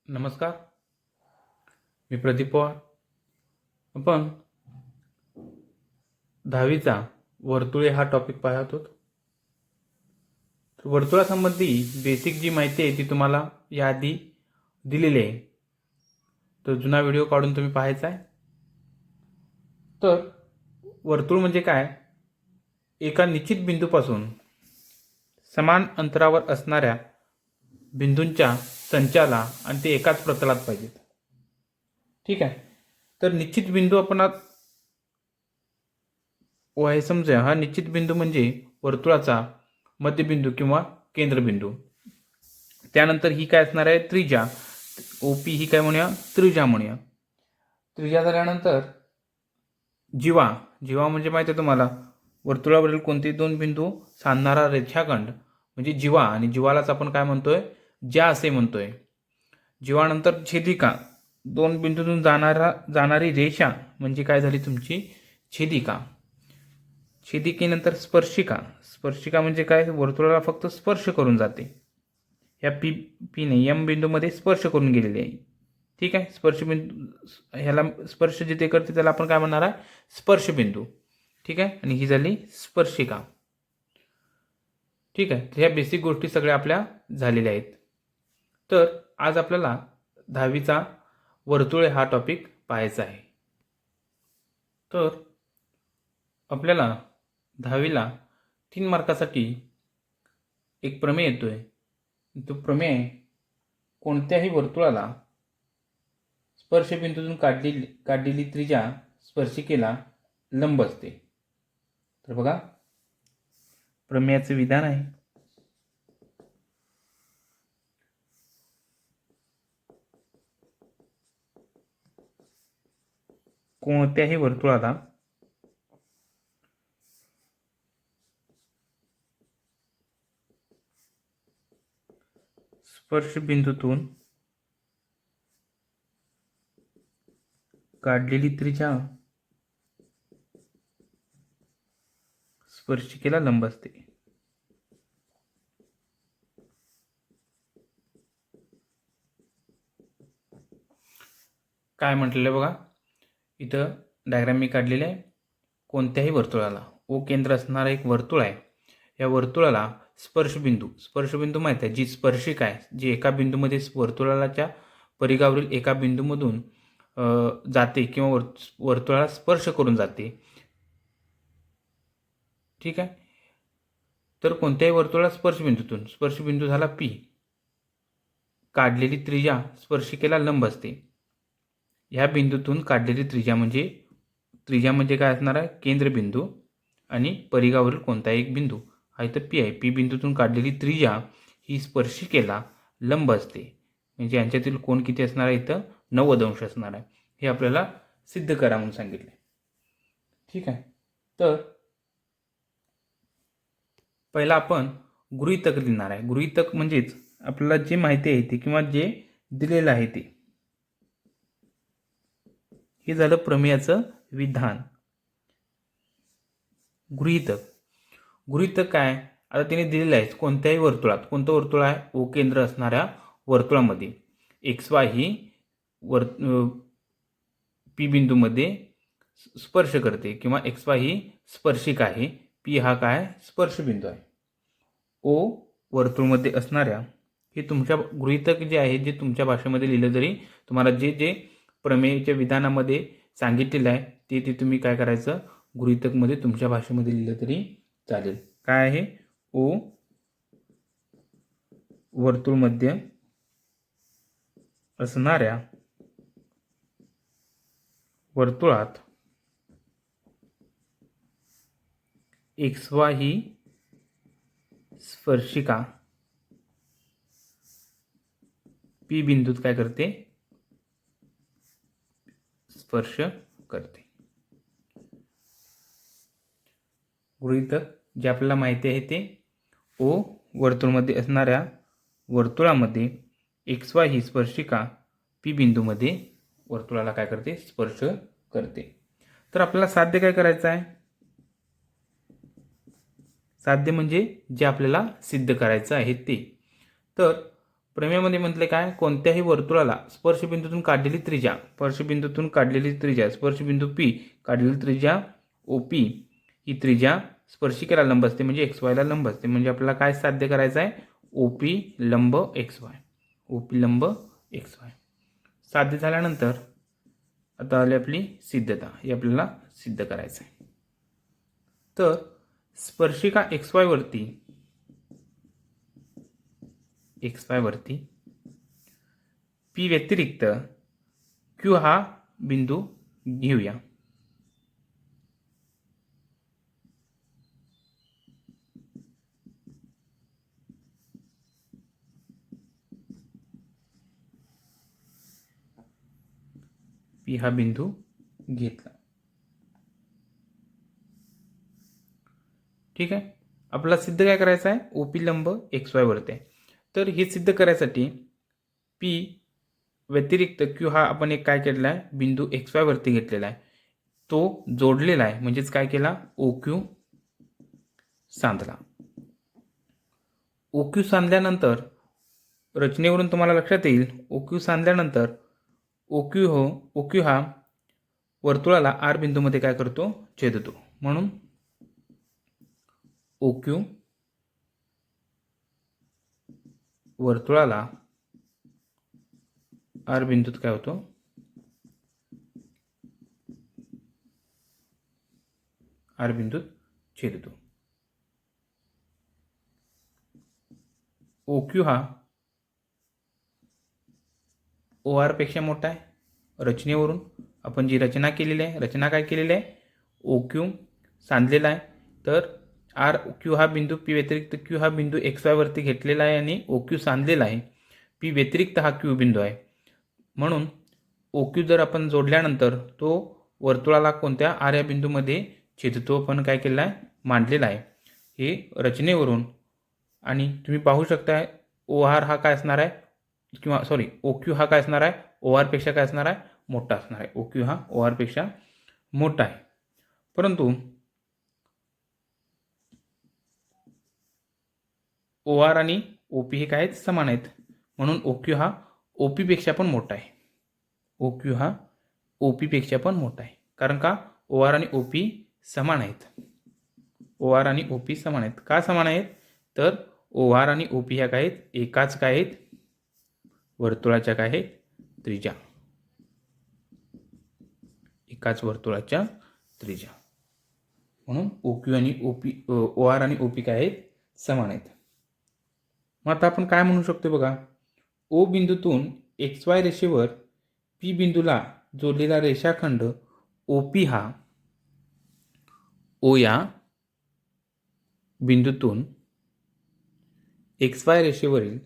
नमस्कार. मी प्रदीप पवार. आपण 10वीचा वर्तुळे हा टॉपिक पाहत आहोत. वर्तुळासंबंधी बेसिक जी माहिती आहे ती तुम्हाला याआधी दिलेली आहे. तर जुना व्हिडिओ काढून तुम्ही पाहायचा आहे. तर वर्तुळ म्हणजे काय? एका निश्चित बिंदूपासून समान अंतरावर असणाऱ्या बिंदूंच्या संचाला आणि ते एकाच प्रतलात पाहिजेत. ठीक आहे. तर निश्चित बिंदू आपण हे समजा, हा निश्चित बिंदू म्हणजे वर्तुळाचा मध्यबिंदू किंवा केंद्रबिंदू. त्यानंतर ही काय असणार आहे? त्रिज्या. ओपी ही काय म्हणूया? त्रिज्या म्हणूया. त्रिज्या झाल्यानंतर जीवा. जीवा म्हणजे माहिती आहे तुम्हाला, वर्तुळावरील कोणते दोन बिंदू सांधणारा रेषाखंड म्हणजे जीवा, आणि जीवालाच आपण काय म्हणतोय? ज्या असे म्हणतोय. जीवानंतर छेदिका. दोन बिंदूतून जाणारी रेषा म्हणजे काय झाली तुमची? छेदिका. छेदिकेनंतर स्पर्शिका. स्पर्शिका म्हणजे काय? वर्तुळाला फक्त स्पर्श करून जाते. ह्या पीने एम बिंदूमध्ये स्पर्श करून गेलेली आहे. ठीक आहे. स्पर्श बिंदू, ह्याला स्पर्श जिथे करते त्याला आपण काय म्हणणार आहे? स्पर्श बिंदू. ठीक आहे. आणि ही झाली स्पर्शिका. ठीक आहे. तर ह्या बेसिक गोष्टी सगळ्या आपल्या झालेल्या आहेत. तर आज आपल्याला 10वीचा वर्तुळे हा टॉपिक पाहायचा आहे. तर आपल्याला 10वीला 3 मार्कासाठी एक प्रमेय येतोय. तो प्रमेय कोणत्याही वर्तुळाला स्पर्शबिंदूतून काढलेली त्रिज्या स्पर्शिकेला लंब असते. तर बघा, प्रमेयाचे विधान आहे. कोणत्याही वर्तुळाला स्पर्शबिंदूतून काढलेली त्रिज्या स्पर्शिकेला लंब असते. काय म्हटलेलं बघा, इथं डायग्राम मी काढलेले आहे. कोणत्याही वर्तुळाला, ओ केंद्र असणारा एक वर्तुळ आहे. या वर्तुळाला स्पर्शबिंदू माहिती आहे, जी स्पर्शिका आहे, जी एका बिंदूमध्ये वर्तुळाच्या परिघावरील एका बिंदूमधून जाते किंवा वर्तुळाला स्पर्श करून जाते. ठीक आहे. तर कोणत्याही वर्तुळाला स्पर्शबिंदू झाला पी, काढलेली त्रिज्या स्पर्शिकेला लंब असते. ह्या बिंदूतून काढलेली त्रिज्या म्हणजे काय असणार आहे? केंद्रबिंदू. आणि परिघावरील कोणताही एक बिंदू हा इथं पी आहे. पी बिंदूतून काढलेली त्रिज्या ही स्पर्शिकेला लंब असते. म्हणजे यांच्यातील कोण किती असणार आहे? इथं 90 अंश असणार आहे. हे आपल्याला सिद्ध करा म्हणून सांगितले. ठीक आहे. तर पहिला आपण गृहीतक लिहिणार आहे. गृहीतक म्हणजेच आपल्याला जे माहिती आहे ते किंवा जे दिलेलं आहे ते. हे झालं प्रमेयाचं विधान. गृहीतक काय? आता तिने दिलेलं आहे कोणत्याही वर्तुळात. कोणतं वर्तुळ आहे? ओ केंद्र असणाऱ्या वर्तुळामध्ये XY ही पी बिंदूमध्ये स्पर्श करते किंवा XY ही स्पर्शिका आहे. पी हा काय? स्पर्शबिंदू आहे. ओ वर्तुळमध्ये असणाऱ्या, हे तुमच्या गृहीतक जे आहे, जे तुमच्या भाषेमध्ये लिहिलं जरी तुम्हाला जे प्रमेयच्या विधानामध्ये सांगितलेलं आहे ते तुम्ही काय करायचं? गृहीतकमध्ये तुमच्या भाषेमध्ये लिहिलं तरी चालेल. काय आहे? ओ वर्तुळमध्ये असणाऱ्या वर्तुळात XY ही स्पर्शिका पी बिंदूत काय करते? स्पर्श करते. गृहीतक जे आपल्याला माहिती आहे ते, ओ वर्तुळमध्ये असणाऱ्या वर्तुळामध्ये XY ही स्पर्शिका पी बिंदूमध्ये वर्तुळाला काय करते? स्पर्श करते. तर आपल्याला साध्य काय करायचं आहे? साध्य म्हणजे जे आपल्याला सिद्ध करायचं आहे ते. तर प्रमेयमध्ये म्हटले काय, कोणत्याही वर्तुळाला स्पर्शबिंदूतून काढलेली त्रिज्या, स्पर्शबिंदू पी काढलेली त्रिज्या OP ही त्रिज्या स्पर्शिकेला लंब असते, म्हणजे XY ला लंब असते. म्हणजे आपल्याला काय साध्य करायचं आहे, OP लंब XY. OP लंब XY साध्य झाल्यानंतर आता आली आपली सिद्धता, ही आपल्याला सिद्ध करायचं आहे. तर स्पर्शिका XY वरती P व्यतिरिक्त Q हा बिंदू घेऊया. P हा बिंदू घेतला. ठीक आहे. आपल्याला सिद्ध काय करायचं आहे, OP लंब XY वरती आहे. तर हे सिद्ध करायसाठी P व्यतिरिक्त Q हा आपण एक काय केलेला आहे, बिंदू XY वरती घेतलेला आहे, तो जोडलेला आहे. म्हणजेच काय केला, OQ सांधला. OQ सांधल्यानंतर रचनेवरून तुम्हाला लक्षात येईल, OQ सांधल्यानंतर OQ हा वर्तुळाला R बिंदूमध्ये काय करतो, छेदतो. म्हणून OQ वर्तुळाला R बिंदूत काय होतो, R बिंदूत छेदतो. OQ हा OR पेक्षा मोठा आहे. रचनेवरून आपण जी रचना केलेली आहे, रचना काय केलेली आहे, OQ सांधलेला आहे. तर RQ हा बिंदू P व्यतिरिक्त Q हा बिंदू XY वरती घेतलेला आहे आणि OQ सांधलेला आहे. P व्यतिरिक्त हा Q बिंदू आहे. म्हणून OQ जर आपण जोडल्यानंतर तो वर्तुळाला कोणत्या R या बिंदूमध्ये छेदतो आपण काय केलेला आहे, मांडलेला आहे. हे रचनेवरून. आणि तुम्ही पाहू शकता OR हा काय असणार आहे, किंवा OQ हा काय असणार आहे, OR पेक्षा काय असणार आहे, मोठा असणार आहे. OQ हा OR पेक्षा मोठा आहे. परंतु OR आणि OP हे काय आहेत, समान आहेत. म्हणून OQ हा OP पेक्षा पण मोठा आहे. OQ हा OP पेक्षा पण मोठा आहे. कारण का, OR आणि OP समान आहेत. OR आणि OP समान आहेत. का समान आहेत, तर OR आणि OP ह्या काय आहेत, एकाच काय आहेत, वर्तुळाच्या काय आहेत, त्रिज्या. एकाच वर्तुळाच्या त्रिज्या. म्हणून OQ आणि OR आणि OP काय आहेत, समान आहेत. मग आता आपण काय म्हणू शकतो बघा, O बिंदूतून XY रेषेवर P बिंदूला जोडलेला रेषाखंड OP हा O या बिंदूतून XY रेषेवरील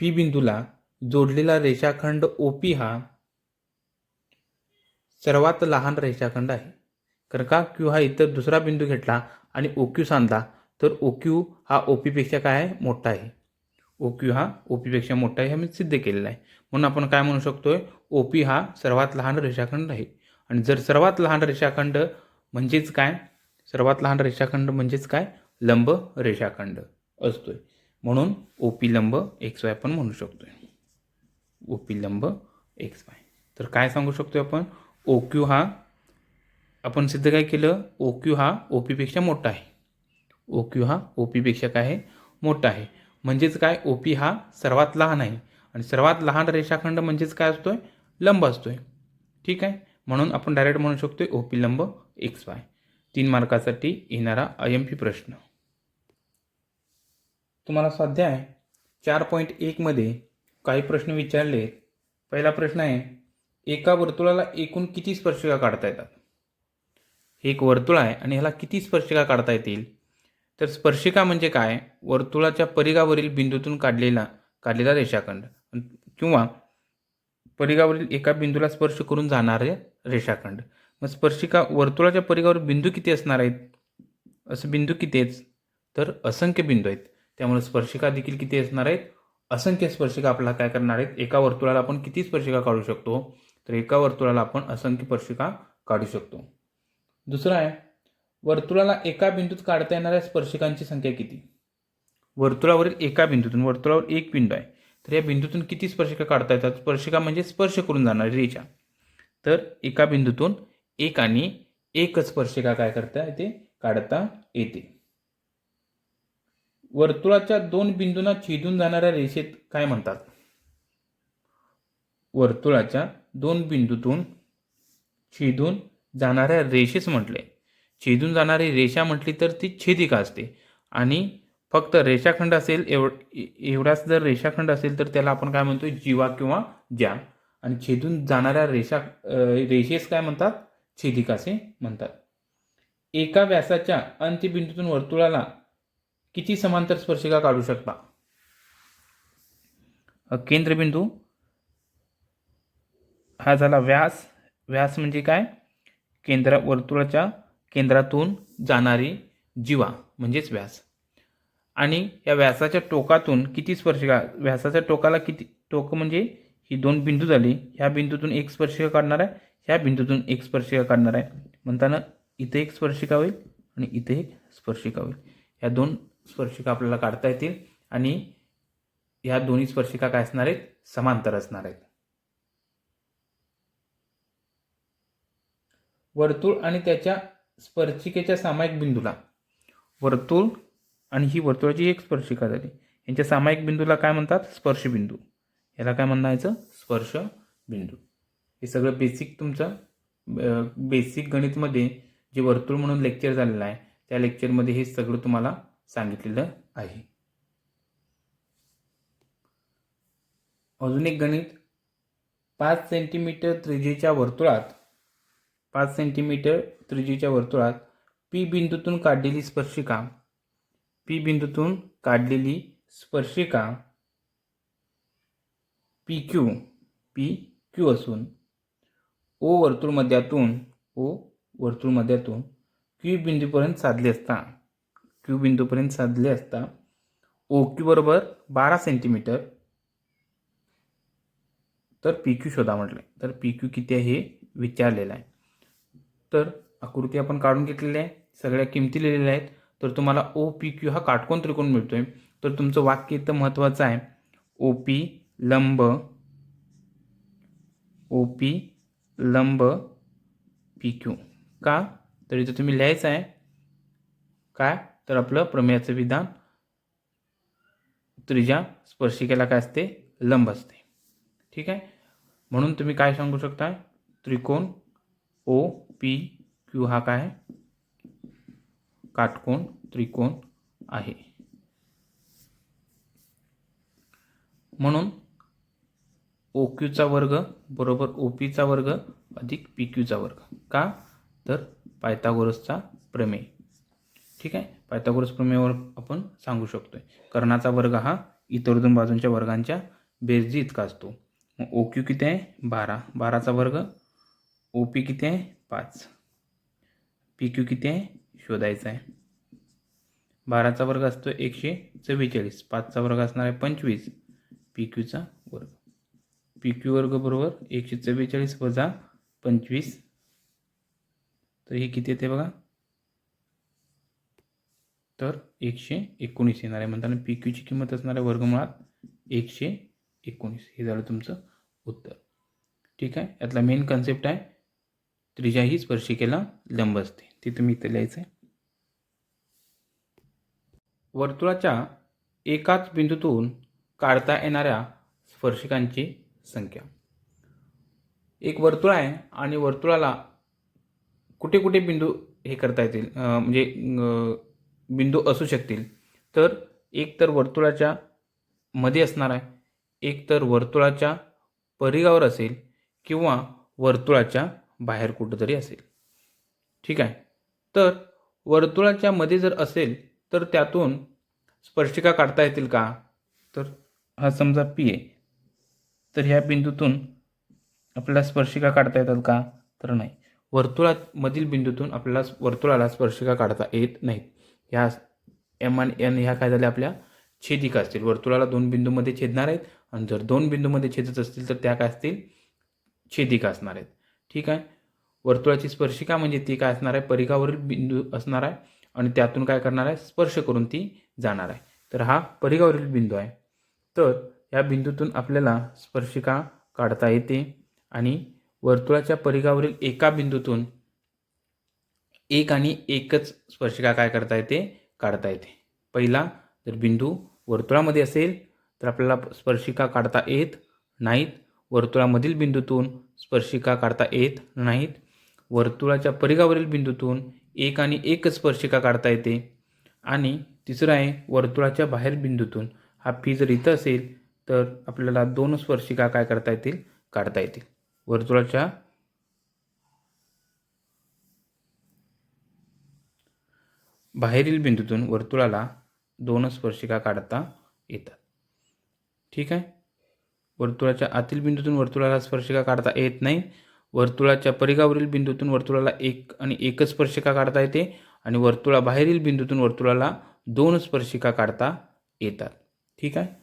P बिंदूला जोडलेला रेषाखंड OP हा सर्वात लहान रेषाखंड आहे. कारण का, Q हा इतर दुसरा बिंदू घेतला आणि OQ सांधला, तर OQ हा OP पेक्षा काय आहे, मोठा आहे. OQ हा OP पेक्षा मोठा आहे, हे मी सिद्ध केलेलं आहे. म्हणून आपण काय म्हणू शकतोय, OP हा सर्वात लहान रेषाखंड आहे. आणि जर सर्वात लहान रेषाखंड म्हणजेच काय, सर्वात लहान रेषाखंड म्हणजेच काय, लंब रेषाखंड असतोय. म्हणून OP लंब XY आपण म्हणू शकतोय. OP लंब XY. तर काय सांगू शकतोय आपण, OQ हा, आपण सिद्ध काय केलं, OQ हा OP पेक्षा मोठा आहे. OQ हा OP पेक्षा काय आहे, मोठा आहे. म्हणजेच काय, OP हा सर्वात लहान आहे. आणि सर्वात लहान रेषाखंड म्हणजेच काय असतोय, लंब असतोय. ठीक आहे. म्हणून आपण डायरेक्ट म्हणू शकतोय OP लंब XY. 3 मार्कासाठी येणारा IMP प्रश्न. तुम्हाला स्वाध्याय 4.1 मध्ये काही प्रश्न विचारले. पहिला प्रश्न आहे, एका वर्तुळाला एकूण किती स्पर्शिका काढता येतात. हे एक वर्तुळ आहे आणि ह्याला किती स्पर्शिका काढता येतील. तर स्पर्शिका म्हणजे काय, वर्तुळाच्या परिघावरील बिंदूतून काढलेला रेषाखंड किंवा परिघावरील एका बिंदूला स्पर्श करून जाणारे रेषाखंड. मग स्पर्शिका वर्तुळाच्या परिघावर बिंदू किती असणार आहेत, असं बिंदू किती आहेत, तर असंख्य बिंदू आहेत. त्यामुळे स्पर्शिका देखील किती असणार आहेत, असंख्य स्पर्शिका आपल्याला काय करणार आहेत. एका वर्तुळाला आपण किती स्पर्शिका काढू शकतो, तर एका वर्तुळाला आपण असंख्य स्पर्शिका काढू शकतो. दुसरा आहे, वर्तुळाला एका बिंदूत काढता येणाऱ्या स्पर्शिकांची संख्या किती. वर्तुळावरील एका बिंदूतून, वर्तुळावर एक बिंदू आहे, तर या बिंदूतून किती स्पर्शिका काढता येतात? स्पर्शिका म्हणजे स्पर्श करून जाणारी रेषा. तर एका बिंदूतून एक आणि एकच स्पर्शिका काय करता येते? काढता येते. वर्तुळाच्या दोन बिंदूंना छेदून जाणाऱ्या रेषेत काय म्हणतात? वर्तुळाच्या दोन बिंदूतून छेदून जाणाऱ्या रेषेस म्हटले. छेदून जाणारी रेषा म्हटली तर ती छेदिका असते. आणि फक्त रेषाखंड असेल, एवढाच जर रेषाखंड असेल तर त्याला आपण काय म्हणतो? जीवा किंवा ज्या. आणि छेदून जाणाऱ्या रेषेस काय म्हणतात? छेदिका असे म्हणतात. एका व्यासाच्या अंत्यबिंदूतून वर्तुळाला किती समांतर स्पर्शिका काढू शकता? केंद्रबिंदू हा झाला व्यास. व्यास म्हणजे काय? वर्तुळाच्या केंद्रातून जाणारी जीवा म्हणजेच व्यास. आणि या व्यासाच्या टोकातून किती स्पर्शिका? व्यासाच्या टोकाला किती? टोक म्हणजे ही दोन बिंदू झाली. ह्या बिंदूतून एक स्पर्शिका काढणार आहे, ह्या बिंदूतून एक स्पर्शिका काढणार आहे. म्हणताना इथे एक स्पर्शिका होईल आणि इथे एक स्पर्शिका होईल. ह्या दोन स्पर्शिका आपल्याला काढता येतील आणि ह्या दोन्ही स्पर्शिका काय असणार आहेत? समांतर असणार आहेत. वर्तुळ आणि त्याच्या स्पर्शिकेच्या सामायिक बिंदूला, वर्तुळ आणि ही वर्तुळाची एक स्पर्शिका झाली, यांच्या सामायिक बिंदूला काय म्हणतात? स्पर्शबिंदू. याला काय म्हणायचं? स्पर्शबिंदू. हे सगळं बेसिक तुमचं बेसिक गणितमध्ये जे वर्तुळ म्हणून लेक्चर झालेलं आहे त्या लेक्चरमध्ये हे सगळं तुम्हाला सांगितलेलं आहे. अजून एक गणित. 5 सेंटीमीटर त्रिज्येच्या वर्तुळात, 5 सेंटीमीटर त्रिज्येच्या वर्तुळात पी बिंदूतून काढलेली स्पर्शिका, पी बिंदूतून काढलेली स्पर्शिका पी क्यू असून ओ वर्तुळमध्यातून क्यू बिंदूपर्यंत साधले असता ओ क्यू बरोबर 12 सेंटीमीटर, तर पी क्यू शोधा म्हटले. तर पी क्यू किती आहे हे विचारलेलं आहे. तर आकृती आपण काढून घेतलेली आहे, सगळ्या किमती लिहिलेल्या आहेत. तर तुम्हाला ओ पी क्यू हा काटकोन त्रिकोण मिळतोय. तर तुमचं वाक्य इथं महत्त्वाचं आहे. ओ पी लंब पी क्यू. का? तर इथं तुम्ही लिहायचं आहे काय? तर आपलं प्रमेयाचं विधान, त्रिज्या स्पर्शिकेला काय असते? लंब असते. ठीक आहे. म्हणून तुम्ही काय सांगू शकता? त्रिकोण ओ पी क्यू हा काय? काटकोन त्रिकोण आहे. म्हणून ओ क्यूचा वर्ग बरोबर ओ पीचा वर्ग अधिक पी क्यूचा वर्ग. का? तर पायथागोरसचा प्रमेय. ठीक आहे. पायथागोरस प्रमेयावर आपण सांगू शकतोय कर्णाचा वर्ग हा इतर दोन बाजूंच्या वर्गांच्या बेरजी इतका असतो. मग ओ क्यू किती आहे? 12. 12चा वर्ग. ओ पी किती आहे? 5. पी क्यू किती आहे? शोधायचा आहे. 12चा वर्ग असतो 144. 5चा वर्ग असणार आहे 25. पी क्यूचा वर्ग. पी क्यू वर्ग बरोबर 144 वजा 25. तर हे किती येते बघा? तर 119 येणार आहे. म्हणताना पी क्यूची किंमत असणार आहे वर्गमुळात 119. हे झालं तुमचं उत्तर. ठीक आहे. यातला मेन कन्सेप्ट आहे त्रिज्या ही स्पर्शिकेला लंब असते. ते तुम्ही इथे लिहायचं आहे. वर्तुळाच्या एकाच बिंदूतून काढता येणाऱ्या स्पर्शिकांची संख्या. एक वर्तुळ आहे आणि वर्तुळाला कुठे कुठे बिंदू हे करता येतील, म्हणजे बिंदू असू शकतील. तर एक तर वर्तुळाच्या मध्ये असणार आहे, एक तर वर्तुळाच्या परिघावर असेल किंवा वर्तुळाच्या बाहेर कुठेतरी असेल. ठीक आहे. तर वर्तुळाच्या मध्ये जर असेल तर त्यातून स्पर्शिका काढता येतील का? तर हा समजा पी आहे, तर ह्या बिंदूतून आपल्याला स्पर्शिका काढता येतात का? तर नाही. वर्तुळामधील बिंदूतून आपल्याला वर्तुळाला स्पर्शिका काढता येत नाहीत. ह्या एम आणि एन ह्या काय झाल्या? आपल्या छेदिका असतील. वर्तुळाला दोन बिंदूमध्ये छेदणार आहेत आणि जर दोन बिंदूमध्ये छेदत असतील तर त्या काय असतील? छेदिका असणार आहेत. ठीक आहे. वर्तुळाची स्पर्शिका म्हणजे ती काय असणार आहे? परिघावरील बिंदू असणार आहे आणि त्यातून काय करणार आहे? स्पर्श करून ती जाणार आहे. तर हा परिघावरील बिंदू आहे. तर या बिंदूतून आपल्याला स्पर्शिका काढता येते आणि वर्तुळाच्या परिघावरील एका बिंदूतून एक आणि एकच स्पर्शिका काय करता येते, काढता येते. पहिला जर बिंदू वर्तुळामध्ये असेल तर आपल्याला स्पर्शिका काढता येत नाहीत. वर्तुळामधील बिंदूतून स्पर्शिका काढता येत नाहीत. वर्तुळाच्या परिघावरील बिंदूतून एक आणि एकच स्पर्शिका काढता येते. आणि तिसरं आहे वर्तुळाच्या बाहेर बिंदूतून. हा पी जर इथं असेल तर आपल्याला 2 स्पर्शिका काय करता येतील, काढता येतील. वर्तुळाच्या बाहेरील बिंदूतून वर्तुळाला 2 स्पर्शिका काढता येतात. ठीक आहे. वर्तुळाच्या आतील बिंदूतून वर्तुळाला स्पर्शिका काढता येत नाही. वर्तुळाच्या परिघावरील बिंदूतून वर्तुळाला एक आणि एकच स्पर्शिका काढता येते आणि वर्तुळाबाहेरील बिंदूतून वर्तुळाला 2 स्पर्शिका काढता येतात. ठीक आहे.